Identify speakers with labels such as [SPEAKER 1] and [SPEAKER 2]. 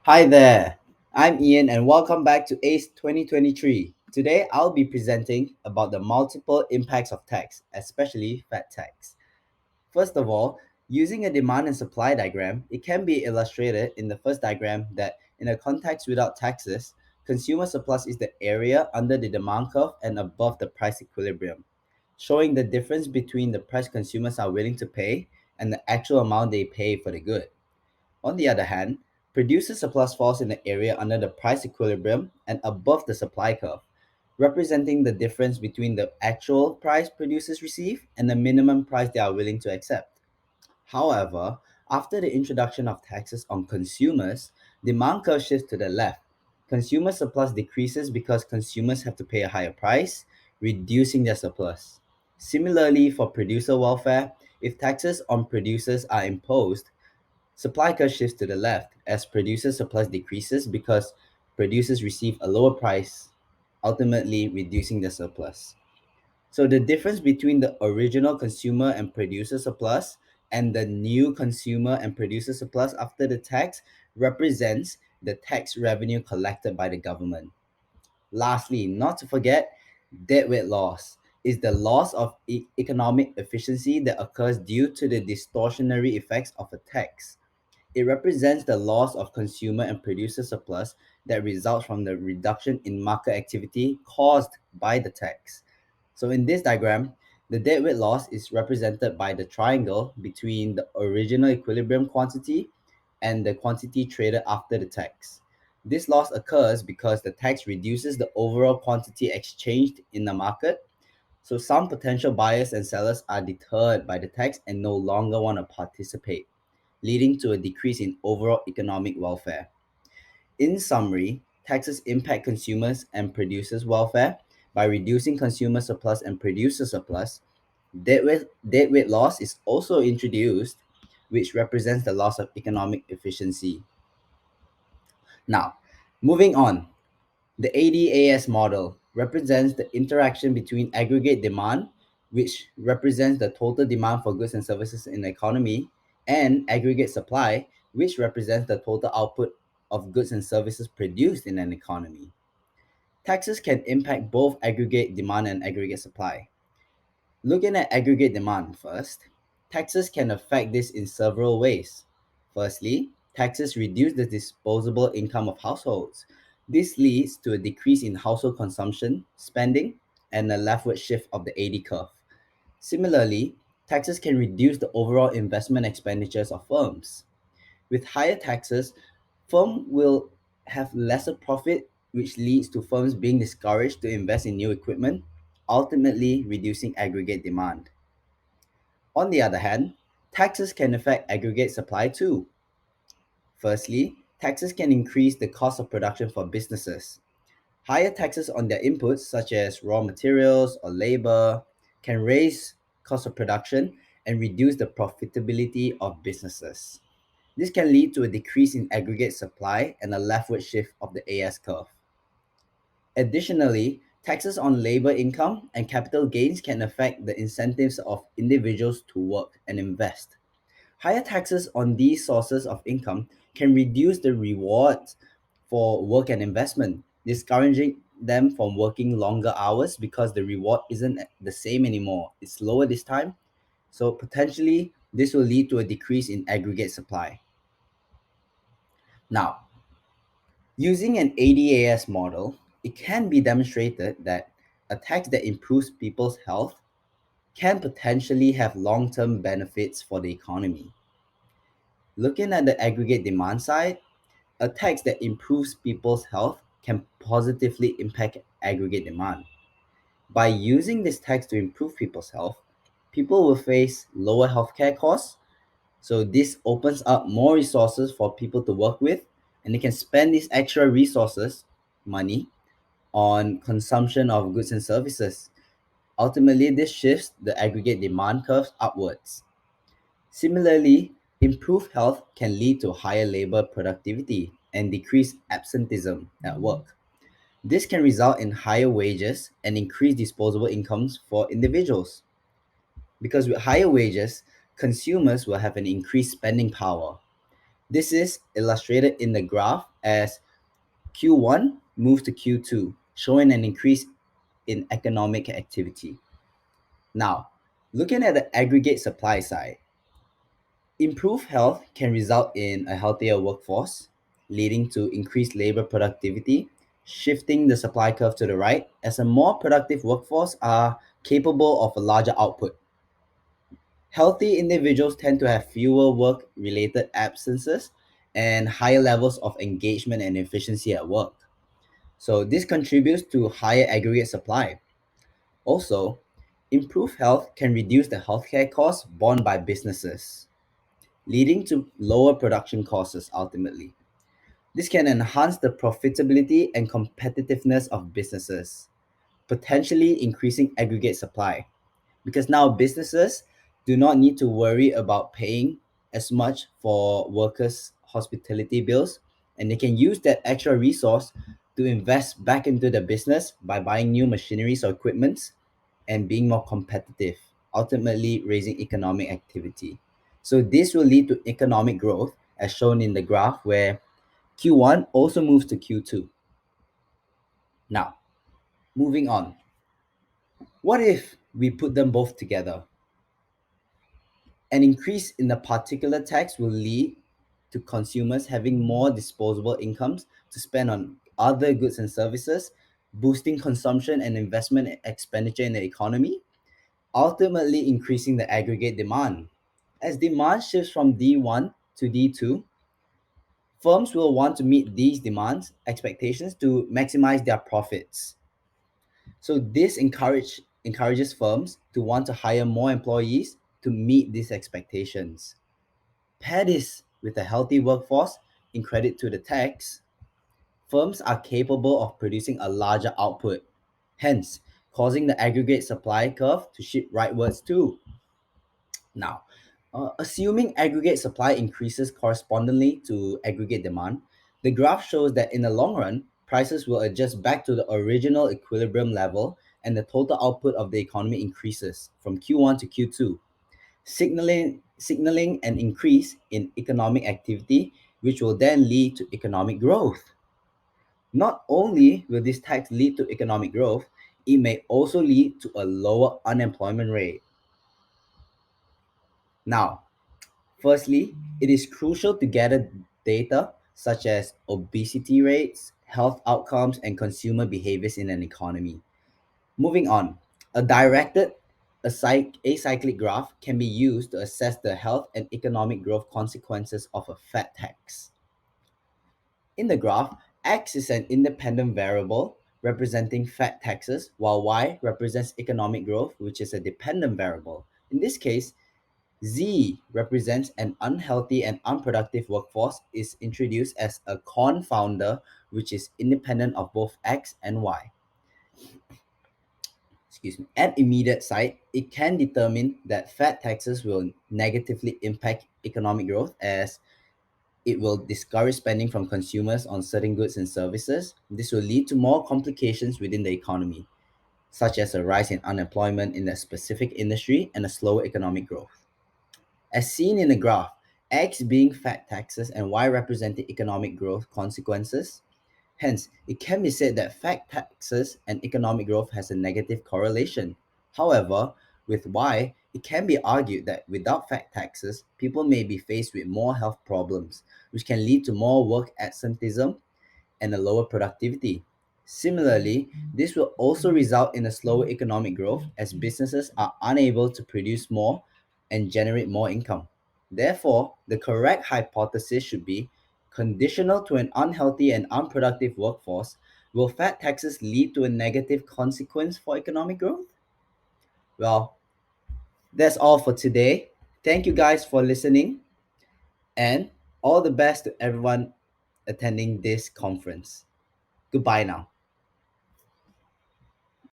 [SPEAKER 1] Hi there, I'm Ian and welcome back to ACE 2023. Today I'll be presenting about the multiple impacts of tax, especially fat tax. First of all, using a demand and supply diagram, it can be illustrated in the first diagram that in a context without taxes, consumer surplus is the area under the demand curve and above the price equilibrium, showing the difference between the price consumers are willing to pay and the actual amount they pay for the good. On the other hand, producer surplus falls in the area under the price equilibrium and above the supply curve, representing the difference between the actual price producers receive and the minimum price they are willing to accept. However, after the introduction of taxes on consumers, demand curve shifts to the left. Consumer surplus decreases because consumers have to pay a higher price, reducing their surplus. Similarly, for producer welfare, if taxes on producers are imposed, supply curve shifts to the left as producer surplus decreases because producers receive a lower price, ultimately reducing the surplus. So the difference between the original consumer and producer surplus and the new consumer and producer surplus after the tax represents the tax revenue collected by the government. Lastly, not to forget, deadweight loss is the loss of economic efficiency that occurs due to the distortionary effects of a tax. It represents the loss of consumer and producer surplus that results from the reduction in market activity caused by the tax. So in this diagram, the deadweight loss is represented by the triangle between the original equilibrium quantity and the quantity traded after the tax. This loss occurs because the tax reduces the overall quantity exchanged in the market. So some potential buyers and sellers are deterred by the tax and no longer want to participate, leading to a decrease in overall economic welfare. In summary, taxes impact consumers and producers' welfare by reducing consumer surplus and producer surplus. Deadweight loss is also introduced, which represents the loss of economic efficiency. Now, moving on, the ADAS model represents the interaction between aggregate demand, which represents the total demand for goods and services in the economy, and aggregate supply, which represents the total output of goods and services produced in an economy. Taxes can impact both aggregate demand and aggregate supply. Looking at aggregate demand first, taxes can affect this in several ways. Firstly, taxes reduce the disposable income of households. This leads to a decrease in household consumption, spending, and a leftward shift of the AD curve. Similarly, taxes can reduce the overall investment expenditures of firms. With higher taxes, firm will have lesser profit, which leads to firms being discouraged to invest in new equipment, ultimately reducing aggregate demand. On the other hand, taxes can affect aggregate supply too. Firstly, taxes can increase the cost of production for businesses. Higher taxes on their inputs, such as raw materials or labor, can raise cost of production and reduce the profitability of businesses. This can lead to a decrease in aggregate supply and a leftward shift of the AS curve. Additionally, taxes on labor income and capital gains can affect the incentives of individuals to work and invest. Higher taxes on these sources of income can reduce the rewards for work and investment, discouraging them from working longer hours because the reward isn't the same anymore. It's lower this time. So potentially, this will lead to a decrease in aggregate supply. Now, using an ADAS model, it can be demonstrated that a tax that improves people's health can potentially have long term benefits for the economy. Looking at the aggregate demand side, a tax that improves people's health can positively impact aggregate demand. By using this tax to improve people's health, people will face lower healthcare costs. So this opens up more resources for people to work with, and they can spend these extra resources, money, on consumption of goods and services. Ultimately, this shifts the aggregate demand curves upwards. Similarly, improved health can lead to higher labor productivity and decreased absenteeism at work. This can result in higher wages and increased disposable incomes for individuals. Because with higher wages, consumers will have an increased spending power. This is illustrated in the graph as Q1 moves to Q2, showing an increase in economic activity. Now, looking at the aggregate supply side, improved health can result in a healthier workforce, leading to increased labor productivity, shifting the supply curve to the right, as a more productive workforce are capable of a larger output. Healthy individuals tend to have fewer work related absences and higher levels of engagement and efficiency at work. So, this contributes to higher aggregate supply. Also, improved health can reduce the healthcare costs borne by businesses, leading to lower production costs ultimately. This can enhance the profitability and competitiveness of businesses, potentially increasing aggregate supply. Because now businesses do not need to worry about paying as much for workers' hospitality bills, and they can use that extra resource to invest back into the business by buying new machineries or equipments and being more competitive, ultimately raising economic activity. So this will lead to economic growth as shown in the graph where Q1 also moves to Q2. Now, moving on. What if we put them both together? An increase in the particular tax will lead to consumers having more disposable incomes to spend on other goods and services, boosting consumption and investment expenditure in the economy, ultimately increasing the aggregate demand. As demand shifts from D1 to D2, firms will want to meet these demands expectations to maximize their profits. So this encourages firms to want to hire more employees to meet these expectations. Pair this with a healthy workforce in credit to the tax, firms are capable of producing a larger output, hence causing the aggregate supply curve to shift rightwards too. Now, assuming aggregate supply increases correspondingly to aggregate demand, the graph shows that in the long run, prices will adjust back to the original equilibrium level and the total output of the economy increases from Q1 to Q2, signaling an increase in economic activity, which will then lead to economic growth. Not only will this tax lead to economic growth, it may also lead to a lower unemployment rate. Now, firstly, it is crucial to gather data such as obesity rates, health outcomes, and consumer behaviors in an economy. Moving on, a directed acyclic graph can be used to assess the health and economic growth consequences of a fat tax. In the graph, X is an independent variable representing fat taxes, while Y represents economic growth, which is a dependent variable. In this case, Z represents an unhealthy and unproductive workforce is introduced as a confounder which is independent of both X and Y. Excuse me. At immediate sight, it can determine that fat taxes will negatively impact economic growth as it will discourage spending from consumers on certain goods and services. This will lead to more complications within the economy, such as a rise in unemployment in that specific industry and a slower economic growth. As seen in the graph, X being fat taxes and Y representing economic growth consequences. Hence, it can be said that fat taxes and economic growth has a negative correlation. However, with Y, it can be argued that without fat taxes, people may be faced with more health problems, which can lead to more work absenteeism and a lower productivity. Similarly, this will also result in a slower economic growth as businesses are unable to produce more and generate more income. Therefore, the correct hypothesis should be conditional to an unhealthy and unproductive workforce. Will fat taxes lead to a negative consequence for economic growth? Well, that's all for today. Thank you guys for listening and all the best to everyone attending this conference. Goodbye now.